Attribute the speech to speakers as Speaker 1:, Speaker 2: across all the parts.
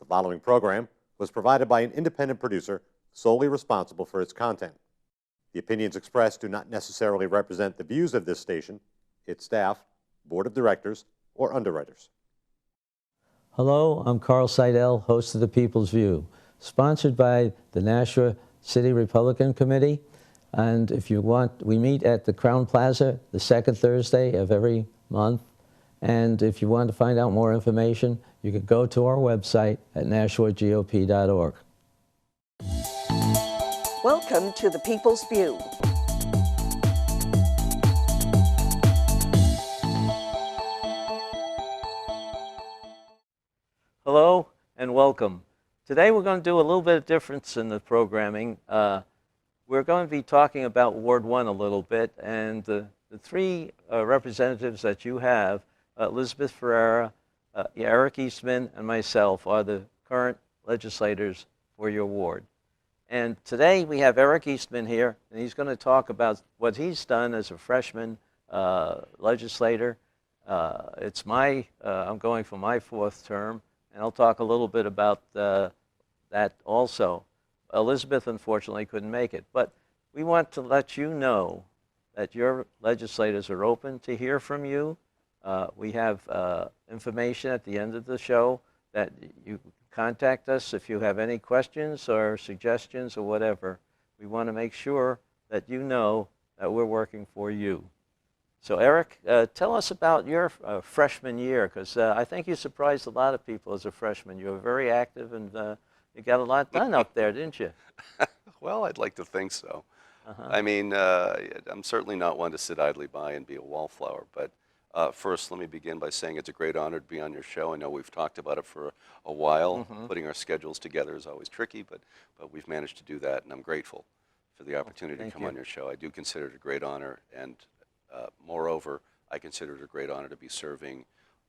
Speaker 1: The following program was provided by an independent producer solely responsible for its content. The opinions expressed do not necessarily represent the views of this station, its staff, board of directors, or underwriters.
Speaker 2: Hello, I'm Carl Seidel, host of The People's View, sponsored by the Nashua City Republican Committee. And if you want, we meet at the Crown Plaza the second Thursday of every month. And if you want to find out more information, you can go to our website at nashuagop.org.
Speaker 3: Welcome to The People's View.
Speaker 2: Hello and welcome. Today we're going to do a little bit of difference in the programming. We're going to be talking about Ward 1 a little bit, and the three representatives that you have, Elizabeth Ferreira, Eric Eastman, and myself, are the current legislators for your ward. And today we have Eric Eastman here, and he's going to talk about what he's done as a freshman legislator. I'm going for my fourth term, and I'll talk a little bit about that also. Elizabeth, unfortunately, couldn't make it, but we want to let you know that your legislators are open to hear from you. We have information at the end of the show that you contact us if you have any questions or suggestions or whatever. We want to make sure that you know that we're working for you. So Eric, tell us about your freshman year, because I think you surprised a lot of people as a freshman. You were very active, and you got a lot done up there, didn't you?
Speaker 4: Well, I'd like to think so. I mean, I'm certainly not one to sit idly by and be a wallflower, but first, let me begin by saying it's a great honor to be on your show. I know we've talked about it for a while. Putting our schedules together is always tricky, but we've managed to do that, and I'm grateful for the opportunity to come on your show. I do consider it a great honor, and moreover, I consider it a great honor to be serving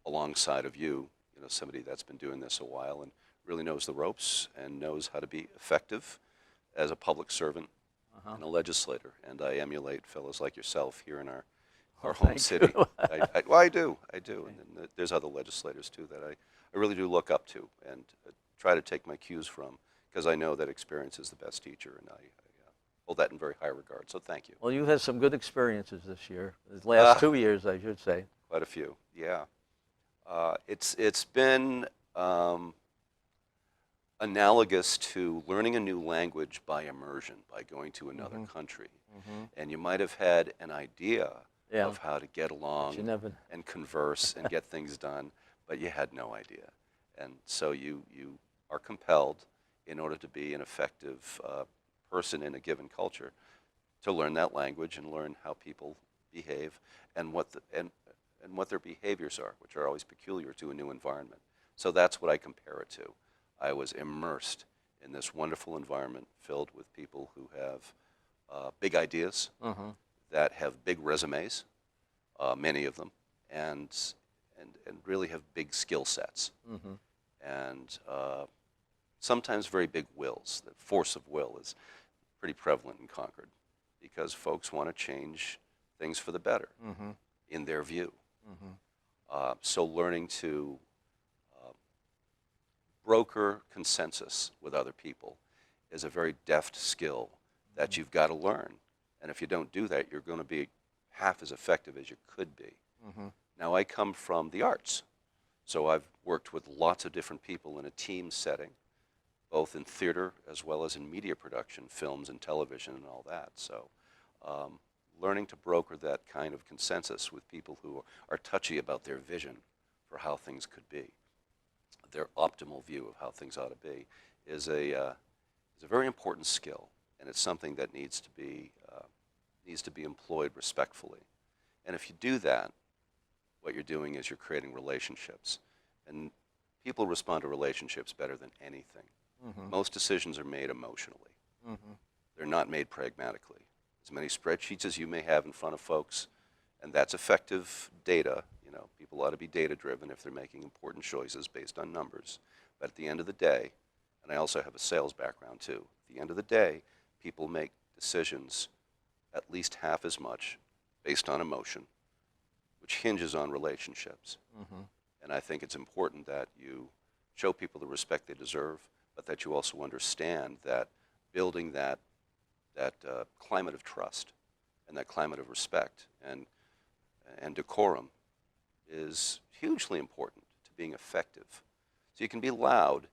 Speaker 4: alongside of you, somebody that's been doing this a while and really knows the ropes and knows how to be effective as a public servant and a legislator. And I emulate fellows like yourself here in our home city. I do. And there's other legislators, too, that I really do look up to and try to take my cues from, because I know that experience is the best teacher, and I hold that in very high regard. So thank you.
Speaker 2: Well, you've had some good experiences this year, the last 2 years, I should say.
Speaker 4: Quite a few, yeah. It's been analogous to learning a new language by immersion, by going to another country. And you might have had an idea of how to get along and converse and get things done, but you had no idea. And so you are compelled, in order to be an effective person in a given culture, to learn that language and learn how people behave and what their behaviors are, which are always peculiar to a new environment. So that's what I compare it to. I was immersed in this wonderful environment filled with people who have big ideas, that have big resumes, many of them, and really have big skill sets, and sometimes very big wills. The force of will is pretty prevalent in Concord, because folks want to change things for the better, in their view. So learning to broker consensus with other people is a very deft skill that you've got to learn. And if you don't do that, you're going to be half as effective as you could be. Now, I come from the arts, so I've worked with lots of different people in a team setting, both in theater as well as in media production, films and television and all that. So learning to broker that kind of consensus with people who are touchy about their vision for how things could be, their optimal view of how things ought to be, is a very important skill, and it's something that needs to be employed respectfully. And if you do that, what you're doing is you're creating relationships, and people respond to relationships better than anything. Most decisions are made emotionally. They're not made pragmatically. As many spreadsheets as you may have in front of folks, and that's effective data. People ought to be data-driven if they're making important choices based on numbers. But at the end of the day, and I also have a sales background too, at the end of the day, people make decisions at least half as much based on emotion, which hinges on relationships. And I think it's important that you show people the respect they deserve, but that you also understand that building that climate of trust and that climate of respect and decorum is hugely important to being effective. So you can be loud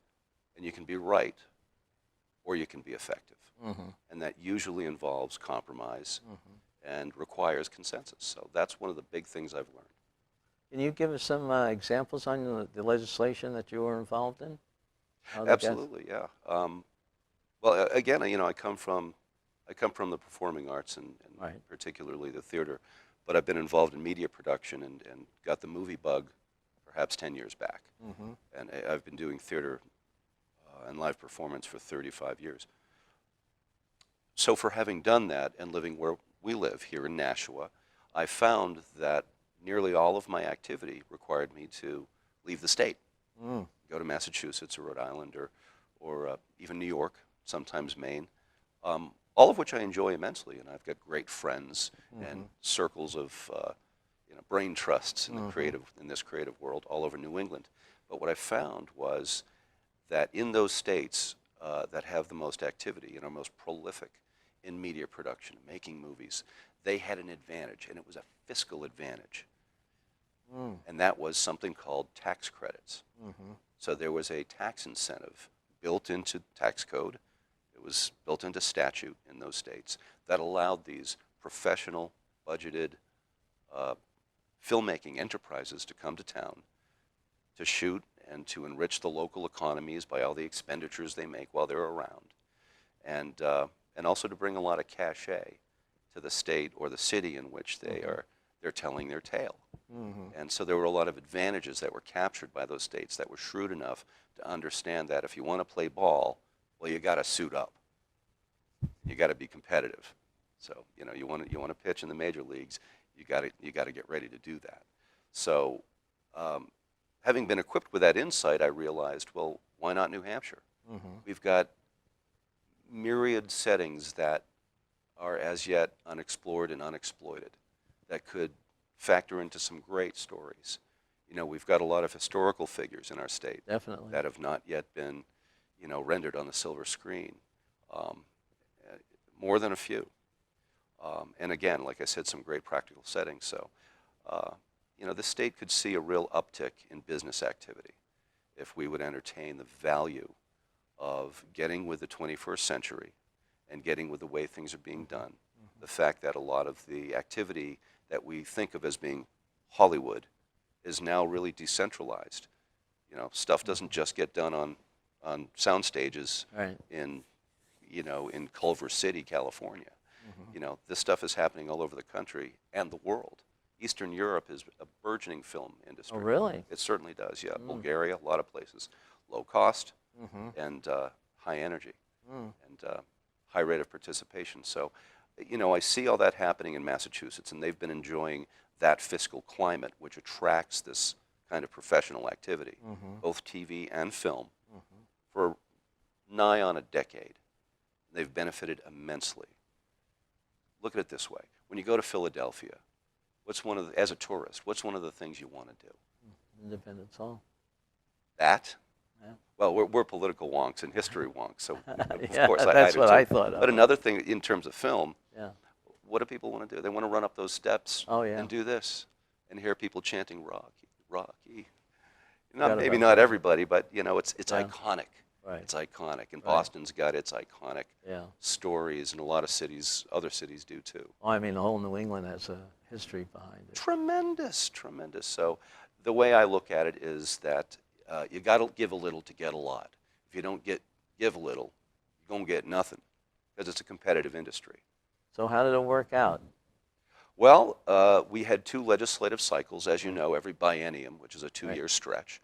Speaker 4: and you can be right, or you can be effective. And that usually involves compromise and requires consensus. So that's one of the big things I've learned.
Speaker 2: Can you give us some examples on the legislation that you were involved in?
Speaker 4: Absolutely, yeah. Well, again, I come from the performing arts and
Speaker 2: Right.
Speaker 4: particularly the theater, but I've been involved in media production and got the movie bug perhaps 10 years back. And I've been doing theater and live performance for 35 years. So for having done that and living where we live here in Nashua, I found that nearly all of my activity required me to leave the state, go to Massachusetts or Rhode Island or even New York, sometimes Maine, all of which I enjoy immensely. And I've got great friends and circles of brain trusts in, in this creative world all over New England. But what I found was that in those states that have the most activity and are most prolific in media production, making movies, they had an advantage, and it was a fiscal advantage. And that was something called tax credits. So there was a tax incentive built into tax code. It was built into statute in those states that allowed these professional, budgeted filmmaking enterprises to come to town to shoot and to enrich the local economies by all the expenditures they make while they're around, and also to bring a lot of cachet to the state or the city in which they're telling their tale. And so there were a lot of advantages that were captured by those states that were shrewd enough to understand that if you want to play ball, well, you got to suit up. You got to be competitive. So you want to pitch in the major leagues, you got to get ready to do that. So having been equipped with that insight, I realized, well, why not New Hampshire? We've got myriad settings that are as yet unexplored and unexploited that could factor into some great stories. We've got a lot of historical figures in our state
Speaker 2: Definitely.
Speaker 4: that have not yet been, rendered on the silver screen. More than a few. And again, like I said, some great practical settings. So, the state could see a real uptick in business activity if we would entertain the value of getting with the 21st century and getting with the way things are being done. The fact that a lot of the activity that we think of as being Hollywood is now really decentralized. Stuff doesn't just get done on sound stages
Speaker 2: Right.
Speaker 4: in Culver City, California. This stuff is happening all over the country and the world. Eastern Europe is a burgeoning film industry.
Speaker 2: Oh, really?
Speaker 4: It certainly does, yeah. Bulgaria, a lot of places. Low cost and high energy and high rate of participation. So, I see all that happening in Massachusetts, and they've been enjoying that fiscal climate, which attracts this kind of professional activity, both TV and film, for nigh on a decade. They've benefited immensely. Look at it this way. When you go to Philadelphia, as a tourist, what's one of the things you want to do?
Speaker 2: Independence Hall.
Speaker 4: That?
Speaker 2: Yeah.
Speaker 4: Well, we're political wonks and history wonks, so of
Speaker 2: Yeah,
Speaker 4: course
Speaker 2: that's
Speaker 4: do
Speaker 2: what
Speaker 4: too.
Speaker 2: I thought of.
Speaker 4: But another thing in terms of film,
Speaker 2: Yeah.
Speaker 4: what do people want to do? They want to run up those steps
Speaker 2: Oh, yeah.
Speaker 4: and do this and hear people chanting Rocky, Rocky.
Speaker 2: Forgot
Speaker 4: Maybe
Speaker 2: about
Speaker 4: not
Speaker 2: that.
Speaker 4: everybody, but it's
Speaker 2: Yeah.
Speaker 4: iconic.
Speaker 2: Right.
Speaker 4: It's iconic, and
Speaker 2: Right.
Speaker 4: Boston's got its iconic
Speaker 2: Yeah.
Speaker 4: stories, and a lot of cities, other cities do too.
Speaker 2: Well, I mean, the whole New England has a history behind it.
Speaker 4: Tremendous, tremendous. So the way I look at it is that you got to give a little to get a lot. If you don't give a little, you're going to get nothing because it's a competitive industry.
Speaker 2: So how did it work out?
Speaker 4: Well, we had 2 legislative cycles. As you know, every biennium, which is a 2-year stretch,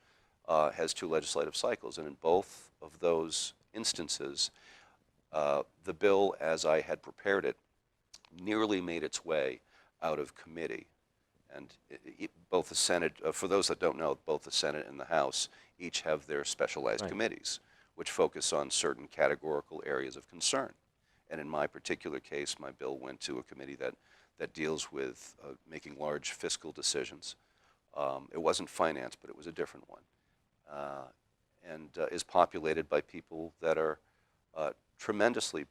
Speaker 4: has 2 legislative cycles. And in both of those instances, the bill, as I had prepared it, nearly made its way out of committee. And both the Senate, for those that don't know, both the Senate and the House each have their specialized committees, which focus on certain categorical areas of concern. And in my particular case, my bill went to a committee that deals with making large fiscal decisions. It wasn't finance, but it was a different one. and is populated by people that are tremendously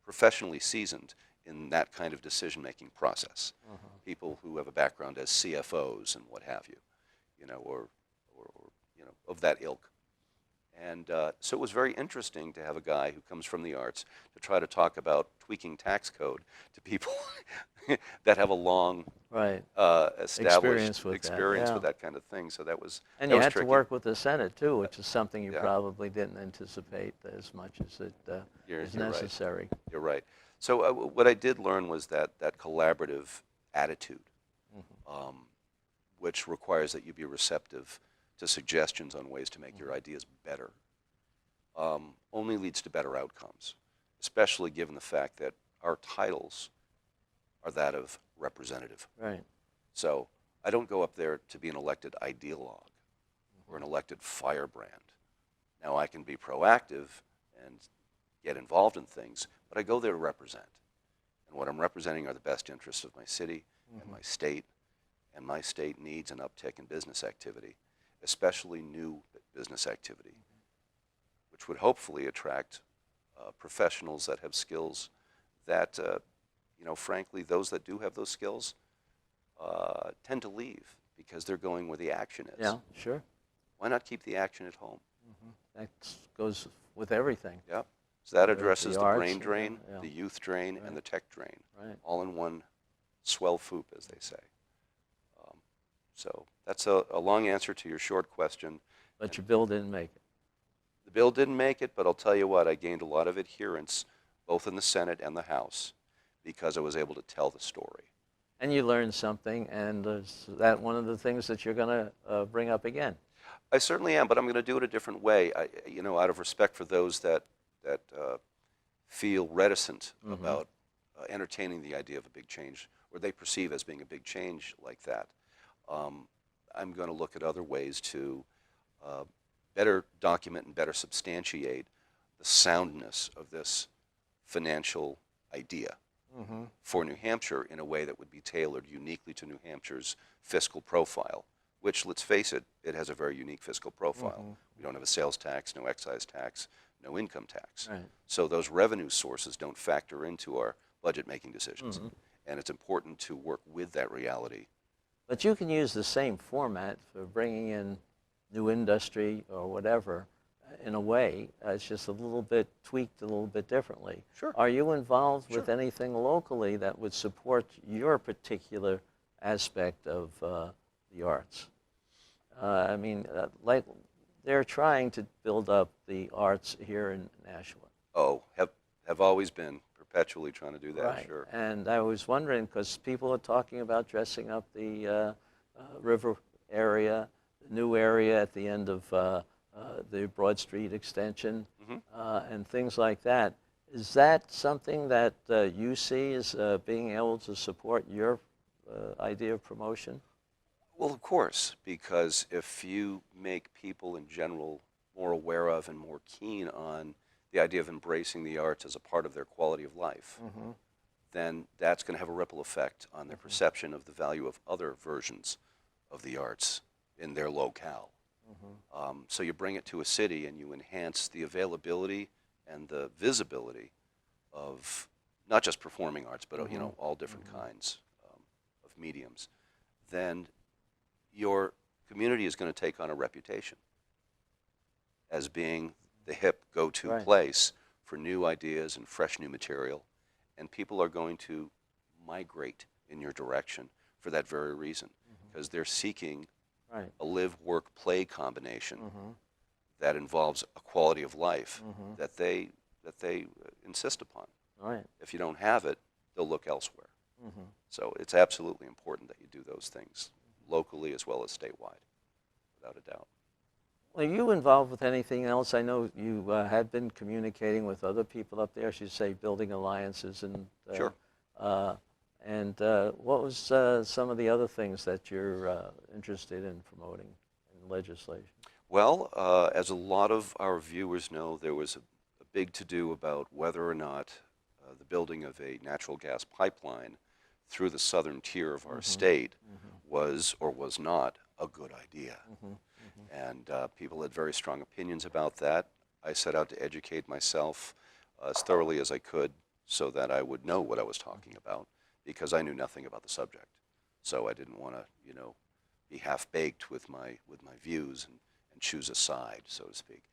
Speaker 4: professionally seasoned in that kind of decision-making process. People who have a background as CFOs and what have you, or of that ilk. And so it was very interesting to have a guy who comes from the arts to try to talk about tweaking tax code to people that have a long
Speaker 2: Right.
Speaker 4: established
Speaker 2: Experience with that,
Speaker 4: experience
Speaker 2: yeah.
Speaker 4: with that kind of thing. So that was
Speaker 2: And
Speaker 4: that
Speaker 2: you
Speaker 4: was
Speaker 2: had
Speaker 4: tricky.
Speaker 2: to work with the Senate, too, which is something you
Speaker 4: Yeah.
Speaker 2: probably didn't anticipate as much as it is
Speaker 4: You're right.
Speaker 2: necessary.
Speaker 4: You're right. So what I did learn was that collaborative attitude, which requires that you be receptive to suggestions on ways to make your ideas better, only leads to better outcomes, especially given the fact that our titles are that of representative.
Speaker 2: Right.
Speaker 4: So I don't go up there to be an elected ideologue or an elected firebrand. Now, I can be proactive and get involved in things, but I go there to represent. And what I'm representing are the best interests of my city and my state needs an uptick in business activity, especially new business activity, which would hopefully attract professionals that have skills that, frankly, those that do have those skills tend to leave because they're going where the action is.
Speaker 2: Yeah, sure.
Speaker 4: Why not keep the action at home?
Speaker 2: That goes with everything.
Speaker 4: Yep. So that
Speaker 2: The
Speaker 4: addresses the
Speaker 2: arts,
Speaker 4: brain drain,
Speaker 2: yeah.
Speaker 4: the youth drain,
Speaker 2: Right.
Speaker 4: and the tech drain,
Speaker 2: Right.
Speaker 4: all in one swell foop, as they say. So that's a long answer to your short question.
Speaker 2: But your bill didn't make it.
Speaker 4: The bill didn't make it, but I'll tell you what, I gained a lot of adherence both in the Senate and the House because I was able to tell the story.
Speaker 2: And you learned something, and is that one of the things that you're going to bring up again?
Speaker 4: I certainly am, but I'm going to do it a different way. Out of respect for those that feel reticent about entertaining the idea of a big change, or they perceive as being a big change like that. I'm going to look at other ways to better document and better substantiate the soundness of this financial idea for New Hampshire in a way that would be tailored uniquely to New Hampshire's fiscal profile, which, let's face it, it has a very unique fiscal profile. We don't have a sales tax, no excise tax, no income tax.
Speaker 2: Right.
Speaker 4: So those revenue sources don't factor into our budget-making decisions. And it's important to work with that reality.
Speaker 2: But you can use the same format for bringing in new industry or whatever in a way. It's just a little bit tweaked a little bit differently.
Speaker 4: Sure.
Speaker 2: Are you involved with
Speaker 4: Sure.
Speaker 2: anything locally that would support your particular aspect of the arts? Like they're trying to build up the arts here in Nashua.
Speaker 4: Oh, have always been perpetually trying to do that,
Speaker 2: Right.
Speaker 4: sure.
Speaker 2: And I was wondering, because people are talking about dressing up the river area, the new area at the end of the Broad Street extension, and things like that. Is that something that you see as being able to support your idea of promotion?
Speaker 4: Well, of course, because if you make people in general more aware of and more keen on the idea of embracing the arts as a part of their quality of life, then that's going to have a ripple effect on their perception of the value of other versions of the arts in their locale. So you bring it to a city and you enhance the availability and the visibility of not just performing arts, but all different kinds of mediums. Then your community is going to take on a reputation as being the hip go-to
Speaker 2: Right.
Speaker 4: place for new ideas and fresh new material, and people are going to migrate in your direction for that very reason, because they're seeking
Speaker 2: Right.
Speaker 4: a live, work, play combination that involves a quality of life that they insist upon.
Speaker 2: Right.
Speaker 4: If you don't have it, they'll look elsewhere. So it's absolutely important that you do those things locally as well as statewide, without a doubt.
Speaker 2: Are you involved with anything else? I know you had been communicating with other people up there, as you say, building alliances and.
Speaker 4: Sure.
Speaker 2: What was some of the other things that you're interested in promoting in legislation?
Speaker 4: Well, as a lot of our viewers know, there was a big to-do about whether or not the building of a natural gas pipeline through the southern tier of our state was or was not a good idea. And people had very strong opinions about that. I set out to educate myself as thoroughly as I could so that I would know what I was talking about, because I knew nothing about the subject. So I didn't want to, be half-baked with my views and choose a side, so to speak.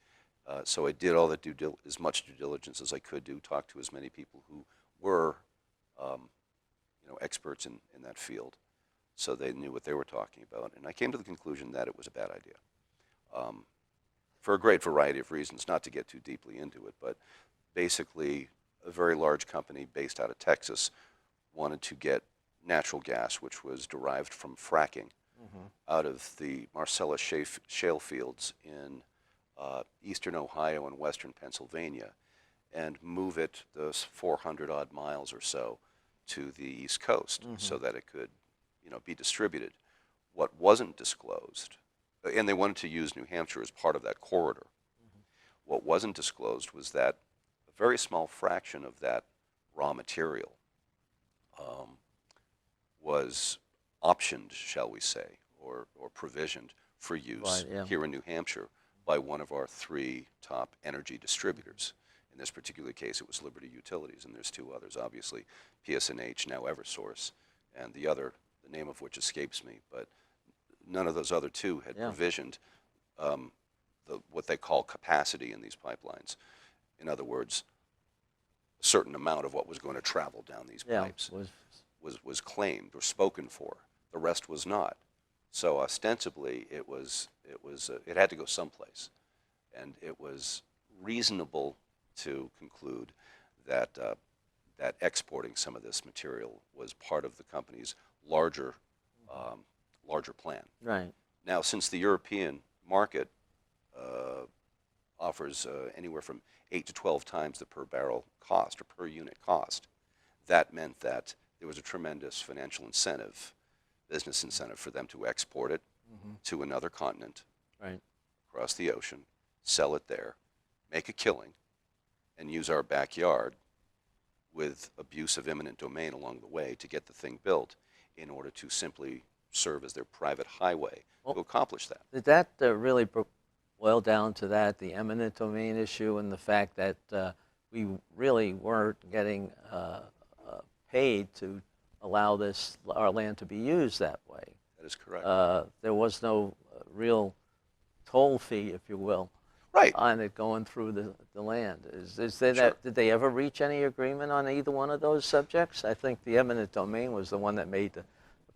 Speaker 4: So I did all the as much due diligence as I could do, talk to as many people who were, experts in that field, so they knew what they were talking about. And I came to the conclusion that it was a bad idea, for a great variety of reasons, not to get too deeply into it, but basically a very large company based out of Texas wanted to get natural gas, which was derived from fracking, out of the Marcellus shale fields in eastern Ohio and western Pennsylvania, and move it those 400 odd miles or so to the East Coast, so that it could, be distributed. What wasn't disclosed, and they wanted to use New Hampshire as part of that corridor. What wasn't disclosed was that a very small fraction of that raw material was optioned, shall we say, or provisioned for use here in New Hampshire by one of our 3 top energy distributors. In this particular case, it was Liberty Utilities, and there's 2 others, obviously, PSNH, now Eversource, and the other, the name of which escapes me, but none of those other 2 had provisioned what they call capacity in these pipelines. In other words, a certain amount of what was going to travel down these pipes was claimed or spoken for. The rest was not. So ostensibly, it had to go someplace, and it was reasonable to conclude that that exporting some of this material was part of the company's larger plan.
Speaker 2: Right.
Speaker 4: Now, since the European market offers anywhere from 8 to 12 times the per barrel cost or per unit cost, that meant that there was a tremendous financial incentive, business incentive, for them to export it to another continent, across the ocean, sell it there, make a killing, and use our backyard with abuse of eminent domain along the way to get the thing built in order to simply serve as their private highway to accomplish that.
Speaker 2: Did that really boil down to that, the eminent domain issue, and the fact that we really weren't getting paid to allow our land to be used that way?
Speaker 4: That is correct.
Speaker 2: There was no real toll fee, if you will, on it going through the land. Did they ever reach any agreement on either one of those subjects? I think the eminent domain was the one that made the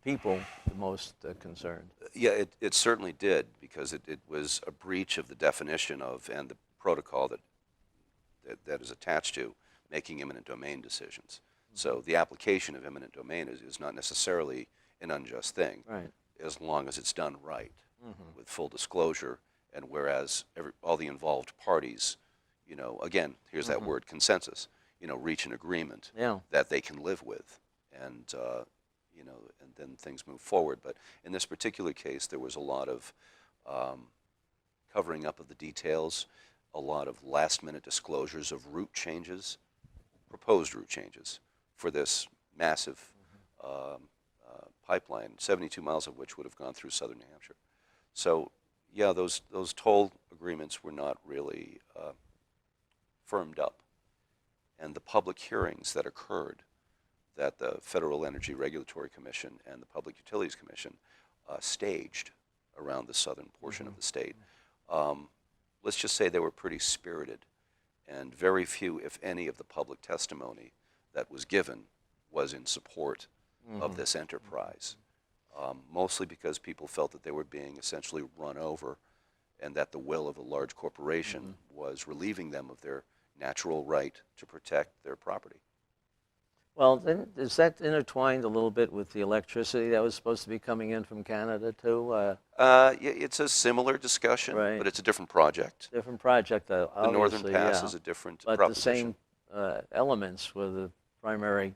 Speaker 2: people the most concerned.
Speaker 4: Yeah, it certainly did, because it was a breach of the definition of and the protocol that is attached to making eminent domain decisions. So the application of eminent domain is not necessarily an unjust thing, as long as it's done right, with full disclosure, and whereas all the involved parties, again, here's that word, consensus, reach an agreement that they can live with, and and then things move forward. But in this particular case, there was a lot of covering up of the details, a lot of last-minute disclosures of route changes, proposed route changes for this massive pipeline, 72 miles of which would have gone through southern New Hampshire. So, yeah, those toll agreements were not really firmed up. And the public hearings that occurred, that the Federal Energy Regulatory Commission and the Public Utilities Commission staged around the southern portion of the state, let's just say they were pretty spirited, and very few, if any, of the public testimony that was given was in support of this enterprise, mostly because people felt that they were being essentially run over, and that the will of a large corporation was relieving them of their natural right to protect their property.
Speaker 2: Well, then, is that intertwined a little bit with the electricity that was supposed to be coming in from Canada, too?
Speaker 4: It's a similar discussion,
Speaker 2: Right.
Speaker 4: but it's a different project.
Speaker 2: Different project, obviously.
Speaker 4: The Northern Pass is a different
Speaker 2: but
Speaker 4: proposition.
Speaker 2: the same elements were the primary,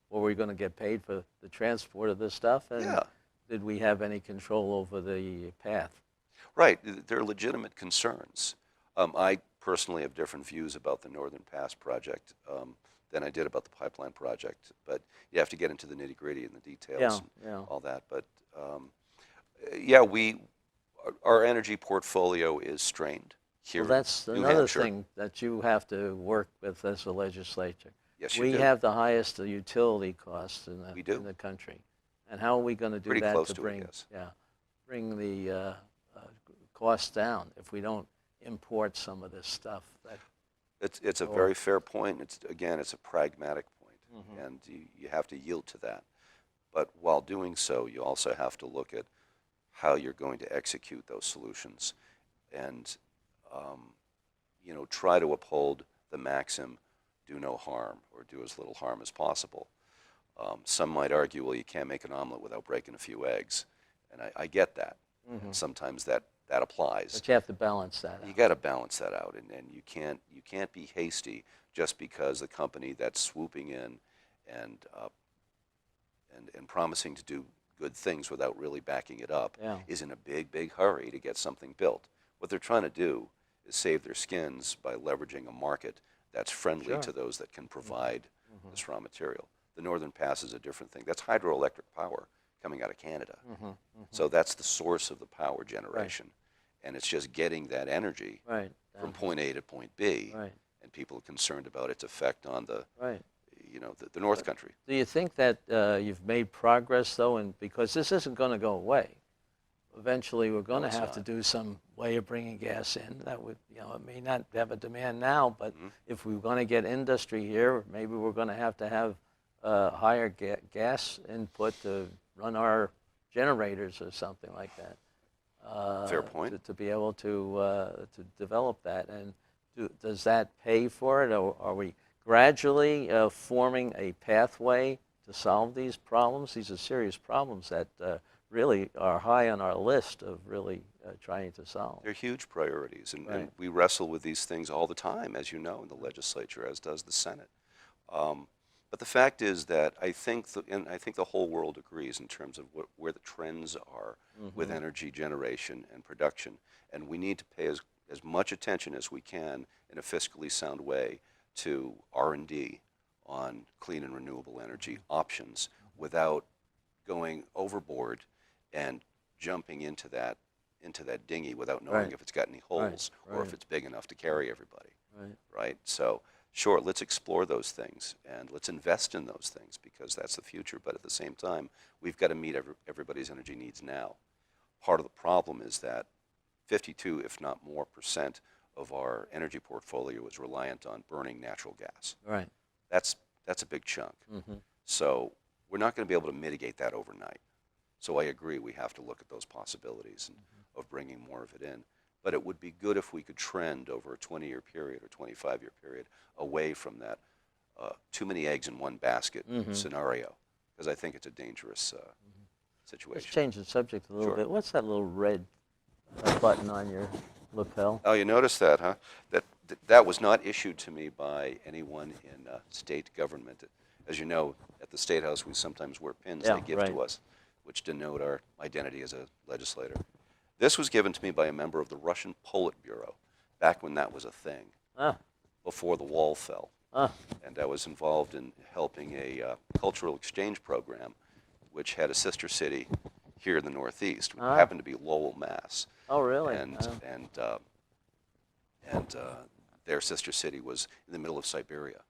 Speaker 2: were we going to get paid for the transport of this stuff? And did we have any control over the path?
Speaker 4: Right. There are legitimate concerns. I personally have different views about the Northern Pass project than I did about the pipeline project, but you have to get into the nitty-gritty and the details and all that. But our energy portfolio is strained here
Speaker 2: Well, that's
Speaker 4: in New
Speaker 2: another
Speaker 4: Hampshire.
Speaker 2: thing that you have to work with as a legislature.
Speaker 4: Yes, you
Speaker 2: We
Speaker 4: do.
Speaker 2: have the highest utility costs
Speaker 4: We do.
Speaker 2: in the country. And how are we going to do
Speaker 4: Pretty
Speaker 2: that
Speaker 4: close
Speaker 2: to
Speaker 4: to it,
Speaker 2: bring,
Speaker 4: yes.
Speaker 2: bring the costs down if we don't import some of this stuff?
Speaker 4: It's a
Speaker 2: Or-
Speaker 4: very fair point. It's a pragmatic point,
Speaker 2: Mhm.
Speaker 4: and you have to yield to that. But while doing so, you also have to look at how you're going to execute those solutions, and try to uphold the maxim, "Do no harm," or do as little harm as possible. Some might argue, well, you can't make an omelet without breaking a few eggs, and I get that. And sometimes that applies.
Speaker 2: But you have to balance that
Speaker 4: You
Speaker 2: out.
Speaker 4: got to balance that out, and you can't be hasty just because the company that's swooping in and promising to do good things without really backing it up
Speaker 2: Yeah.
Speaker 4: is in a big hurry to get something built. What they're trying to do is save their skins by leveraging a market that's friendly
Speaker 2: Sure.
Speaker 4: to those that can provide this raw material. The Northern Pass is a different thing. That's hydroelectric power coming out of Canada. So that's the source of the power generation. And it's just getting that energy
Speaker 2: Right.
Speaker 4: from point A to point B.
Speaker 2: Right.
Speaker 4: And people are concerned about its effect on the
Speaker 2: Right.
Speaker 4: the North Country.
Speaker 2: Do you think that you've made progress, though, because this isn't going to go away? Eventually, we're going
Speaker 4: No,
Speaker 2: to
Speaker 4: it's
Speaker 2: have to
Speaker 4: not.
Speaker 2: do some way of bringing gas in. That would, it may not have a demand now, but if we're going to get industry here, maybe we're going to have higher gas input to run our generators or something like that.
Speaker 4: Fair point.
Speaker 2: To be able to develop that. And does that pay for it, or are we gradually forming a pathway to solve these problems? These are serious problems that really are high on our list of really trying to solve.
Speaker 4: They're huge priorities, and
Speaker 2: Right.
Speaker 4: we wrestle with these things all the time, as you know, in the legislature, as does the Senate. But the fact is that I think the whole world agrees in terms of where the trends are with energy generation and production, and we need to pay as much attention as we can in a fiscally sound way to R&D on clean and renewable energy options without going overboard and jumping into that dinghy without knowing
Speaker 2: Right.
Speaker 4: if it's got any holes or if
Speaker 2: Right.
Speaker 4: it's big enough to carry everybody.
Speaker 2: Right.
Speaker 4: Right? So, sure, let's explore those things and let's invest in those things because that's the future. But at the same time, we've got to meet everybody's energy needs now. Part of the problem is that 52, if not more, % of our energy portfolio is reliant on burning natural gas.
Speaker 2: Right.
Speaker 4: That's a big chunk. So we're not going to be able to mitigate that overnight. So I agree, we have to look at those possibilities of bringing more of it in. But it would be good if we could trend over a 20-year period or 25-year period away from that too many eggs in one basket scenario, because I think it's a dangerous
Speaker 2: Let's
Speaker 4: situation.
Speaker 2: change the subject a little
Speaker 4: Sure.
Speaker 2: bit. What's that little red button on your lapel?
Speaker 4: Oh, you noticed that, huh? That was not issued to me by anyone in state government. As you know, at the State House, we sometimes wear pins
Speaker 2: Yeah,
Speaker 4: they give
Speaker 2: right.
Speaker 4: to us, which denote our identity as a legislator. This was given to me by a member of the Russian Politburo, back when that was a thing,
Speaker 2: Ah.
Speaker 4: before the wall fell.
Speaker 2: Ah.
Speaker 4: And I was involved in helping a cultural exchange program, which had a sister city here in the Northeast, which happened to be Lowell, Mass.
Speaker 2: Oh, really?
Speaker 4: And their sister city was in the middle of Siberia.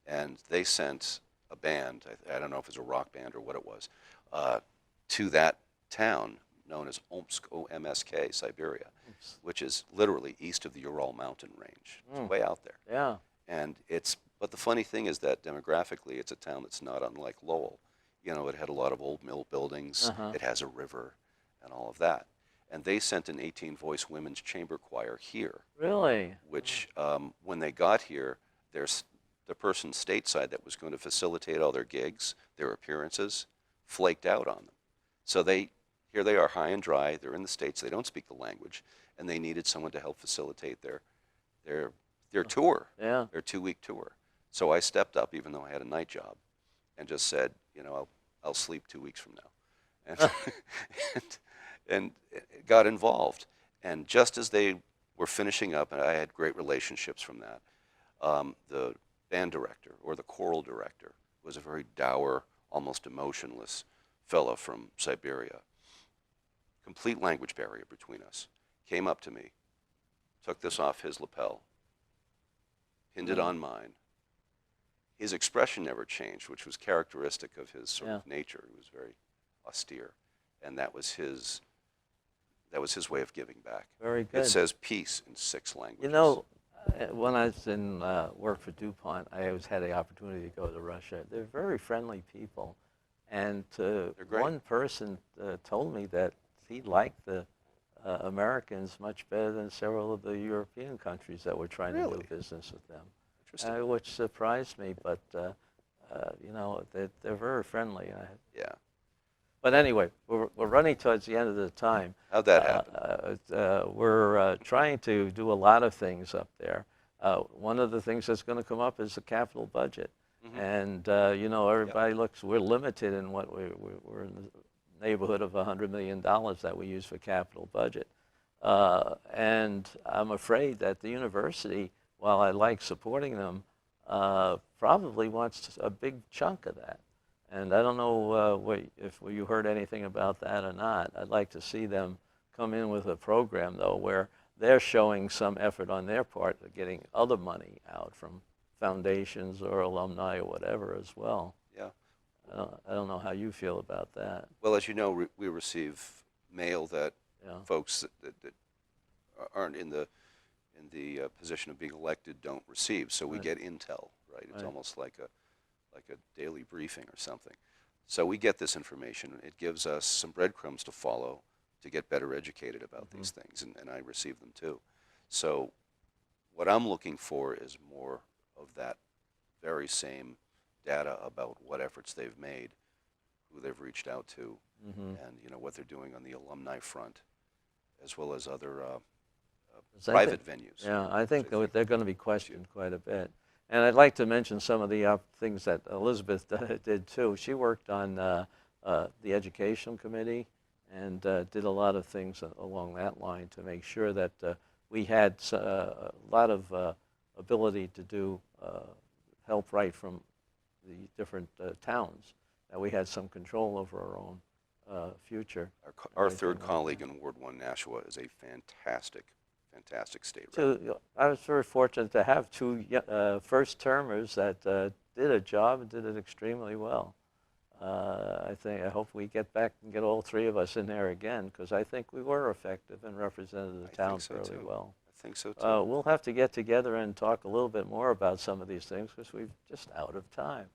Speaker 4: And they sent a band, I don't know if it was a rock band or what it was, to that town known as Omsk, O-M-S-K, Siberia, which is literally east of the Ural mountain range. It's way out there.
Speaker 2: Yeah.
Speaker 4: And but the funny thing is that demographically, it's a town that's not unlike Lowell. It had a lot of old mill buildings, it has a river, and all of that. And they sent an 18-voice women's chamber choir here,
Speaker 2: Really?
Speaker 4: which when they got here, there's the person stateside that was going to facilitate all their gigs, their appearances, flaked out on them. So here they are high and dry, they're in the States, they don't speak the language, and they needed someone to help facilitate their tour,
Speaker 2: Yeah.
Speaker 4: their 2-week tour. So I stepped up, even though I had a night job, and just said, I'll sleep 2 weeks from now. And got involved. And just as they were finishing up, and I had great relationships from that, the band director or the choral director was a very dour, almost emotionless fellow from Siberia, complete language barrier between us, came up to me, took this off his lapel, pinned it on mine. His expression never changed, which was characteristic of his sort of nature. He was very austere, and that was his way of giving back.
Speaker 2: Very good.
Speaker 4: It says peace in 6 languages.
Speaker 2: You know, when I was in work for DuPont, I always had the opportunity to go to Russia. They're very friendly people, and
Speaker 4: great.
Speaker 2: one person told me that he liked the Americans much better than several of the European countries that were trying to do business with them.
Speaker 4: Interesting.
Speaker 2: Which surprised me, but you know, they're very friendly.
Speaker 4: Yeah.
Speaker 2: But anyway, we're running towards the end of the time.
Speaker 4: How'd that happen?
Speaker 2: We're trying to do a lot of things up there. One of the things that's going to come up is the capital budget.
Speaker 4: Mm-hmm.
Speaker 2: And, you know, everybody looks, we're limited in what we're in the neighborhood of $100 million that we use for capital budget. And I'm afraid that the university, while I like supporting them, probably wants a big chunk of that. And I don't know if you heard anything about that or not. I'd like to see them come in with a program, though, where they're showing some effort on their part of getting other money out from foundations or alumni or whatever as well.
Speaker 4: Yeah.
Speaker 2: I don't know how you feel about that.
Speaker 4: Well, as you know, we receive mail that folks that aren't in the position of being elected don't receive. So we get intel, right? It's almost like a daily briefing or something. So we get this information. It gives us some breadcrumbs to follow to get better educated about these things, and I receive them too. So what I'm looking for is more of that very same data about what efforts they've made, who they've reached out to, and you know what they're doing on the alumni front, as well as other private venues.
Speaker 2: Yeah, I think they're going to be questioned quite a bit. And I'd like to mention some of the things that Elizabeth did too. She worked on the educational committee and did a lot of things along that line to make sure that we had a lot of ability to do help right from the different towns, that we had some control over our own future.
Speaker 4: Our third colleague in Ward 1 Nashua is a fantastic state rep.
Speaker 2: So I was very fortunate to have 2 first-termers that did a job and did it extremely well. I hope we get back and get all 3 of us in there again, because I think we were effective and represented the town fairly well.
Speaker 4: I think so too.
Speaker 2: We'll have to get together and talk a little bit more about some of these things, because we're just out of time.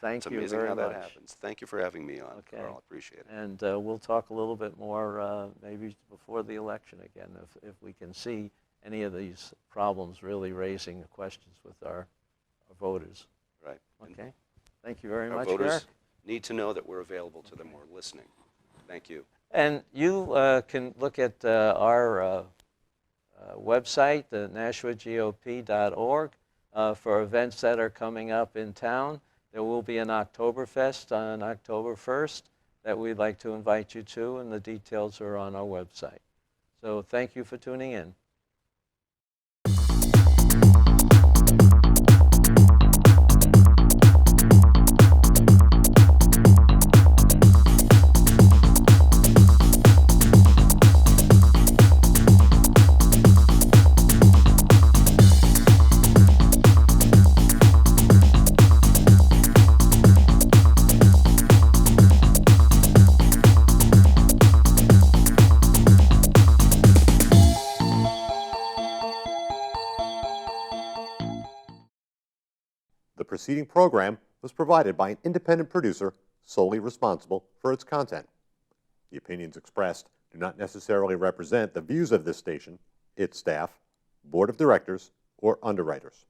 Speaker 2: Thank you
Speaker 4: amazing
Speaker 2: very
Speaker 4: how that
Speaker 2: much.
Speaker 4: happens. Thank you for having me on,
Speaker 2: Okay.
Speaker 4: Carl. I appreciate it.
Speaker 2: And we'll talk a little bit more maybe before the election again, if we can see any of these problems really raising questions with our voters.
Speaker 4: Right.
Speaker 2: Okay. Thank you very
Speaker 4: Our
Speaker 2: much,
Speaker 4: voters
Speaker 2: Eric.
Speaker 4: need to know that we're available to them. We're listening. Thank you.
Speaker 2: And you can look at our website, NashuaGOP.org, for events that are coming up in town. There will be an Oktoberfest on October 1st that we'd like to invite you to, and the details are on our website. So thank you for tuning in.
Speaker 1: The preceding program was provided by an independent producer solely responsible for its content. The opinions expressed do not necessarily represent the views of this station, its staff, board of directors, or underwriters.